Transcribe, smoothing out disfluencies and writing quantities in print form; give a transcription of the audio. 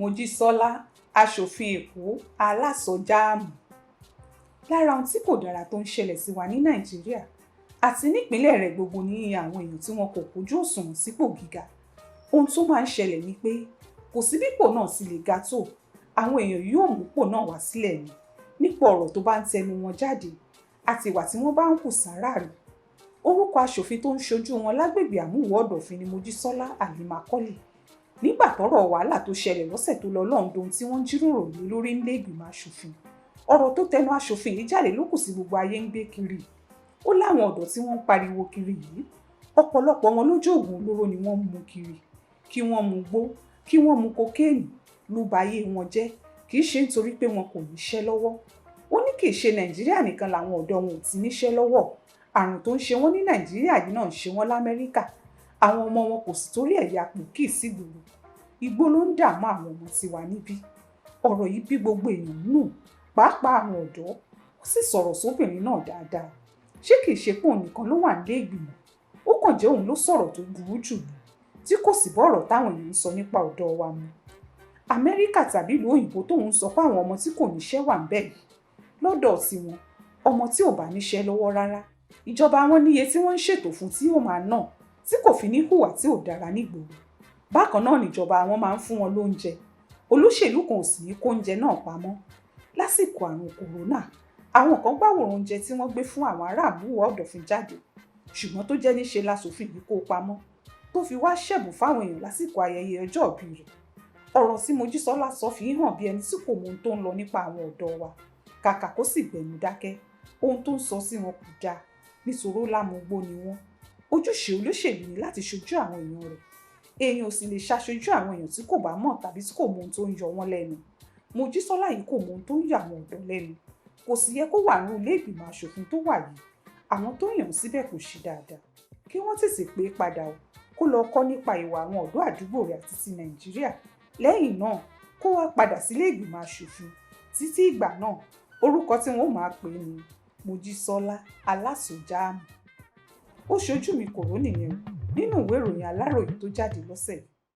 Mojísọ́lá aṣòfin èkó alásọjáàmù. Lára ohun tí kò dára tó ń ṣẹlẹ̀ sí wa ní Nàìjíríà àti nípínlẹ̀ rẹ̀ gbogbo ní àwọn èèyàn tí wọn kò kójú òṣùwọ̀n sípò gíga. Ohun tó máa ń ṣẹlẹ̀ ni pé kò sí bípò náà sì lè ga tó, àwọn èèyàn yóò múpò náà wá sílẹ̀ ni nípa ọ̀rọ̀ tó bá ń tẹnu wọn jáde àti ìwà tí wọ́n bá ń hù sáráàlú. Orúkọ aṣòfin tó ń ṣojú wọn lágbègbè àmúwò ọ̀dọ̀fin ni Mojísọ́lá Àlímákọ́lì. Nígbà tọ́rọ̀ wàhálà tó ṣẹlẹ̀ lọ́sẹ̀ tó lọ lọ́hùn dohun tí wọ́n ń jíròrò lé lórí nílé ìgbìmọ̀ aṣòfin. Ọ̀rọ̀ tó tẹnu aṣòfin yìí jáde ló kù sí gbogbo ayé ń gbé kiri. Ó láwọn ọ̀dọ́ tí wọ́n ń pariwo kiri yìí, ọ̀pọ̀lọpọ̀ wọn lójú òògùn olóró ni wọ́n ń mu kiri. Kí wọ́n mu gbó, kí wọ́n mu kokéènì ló ba ayé wọn jẹ́, kì í ṣe nítorí pé wọn kò níṣẹ́ lọ́wọ́. Ó ní kì í ṣe Nàìjíríà nìkan làwọn ọ̀dọ́ wọn ò ti níṣẹ́ lọ́wọ́. Àrùn tó ń ṣe wọ́n ní Nàìjíríà yìí náà ń ṣe wọ́n l'Amẹ́ríkà. Àwọn ọmọ wọn kò sì torí ẹ̀yà pòkì sígboro. Igbó ló ń dààmú àwọn ọmọ tiwa níbí. Ọ̀rọ̀ yìí bí gbogbo èèyàn nù, pàápàá àwọn ọ̀dọ́. Ó sì sọ̀rọ̀ sóbìnrin náà dáadáa. Ṣé kìí ṣe pé òun nìkan ló wà nílé ìgbìmọ̀? Ó kàn jẹ́ òun ló sọ̀rọ̀ tó burú jù lọ, tí kò sì bọ́rọ̀ táwọn èèyàn ń sọ nípa ọ̀dọ́ wa mu. Amẹ́ríkà tàbí ìlú òyìnbó tóun sọ pé àwọn ọmọ tí kò níṣẹ́ wà ń bẹ̀ yìí. Lọ́dọ̀ tiwọn, ọmọ tí ò bá níṣẹ́ lọ́wọ́ rárá, ìjọba wọn níye tí wọ́n ń ṣètò fún tí ó máa ná, tí kò fi ní hùwà tí ò dára nígboro. Bákan náà níjọba wọn máa ń fún wọn lóúnjẹ. Olóṣèlú kan ò sì ní kó oúnjẹ náà pamọ́. Lásìkò àrùn kòrónà, àwọn kan gbàwòrán oúnjẹ tí wọ́n gbé fún àwọn ará àmúwò ọ̀dọ̀fin jáde, ṣùgbọ́n tó jẹ́ níṣe láṣòfin yìí kó pamọ́, tó fi wá ṣẹ̀bùn fáwọn èèyàn lásìkò ayẹyẹ ọjọ́ ìbí rẹ̀. Ọ̀rọ̀ tí Mojísọ́lá sọ fi hàn bí ẹni tí kò mọ ohun tó ń lọ nípa àwọn ọ̀dọ́ wa. Kàkà kó sì gbẹ̀mí dákẹ́, ohun tó ń sọ sí wọn kò dáa, nítorí lámugbó ni wọ́n. Ojúṣe olóṣèlú ni láti ṣojú àwọn èèyàn rẹ̀. Èèyàn ò sì lè ṣaṣojú àwọn èèyàn tí kò bá mọ̀ tàbí tí kò mọ ohun tó ń yọ wọ́n lẹ́nu. Mojísọ́lá yìí kò mọ ohun tó ń yọ àwọn ọ̀dọ́ lẹ́nu. Kò sì yẹ kó wà ní ilé ìgbìmọ̀ aṣòfin tó wà yìí. Àwọn tó yàn síbẹ̀ kò ṣe dáadáa. Kí wọ́n tètè pé padà o, kó lọ kọ́ nípa ìwà àwọn ọ̀dọ́ àdúgbò rẹ̀ àti ti Nàìjíríà. Lẹ́yìn náà, kó wá padà sílé ìgbìmọ̀ aṣòfin. Títí ìgbà náà, orúkọ tí wọ́n máa pè ní Mojísọ́lá alásọjáàmù. Ó ṣojú mi kò rò nìyẹn nínú ìwé ìròyìn Aláròyé tó jáde lọ́sẹ̀ yìí.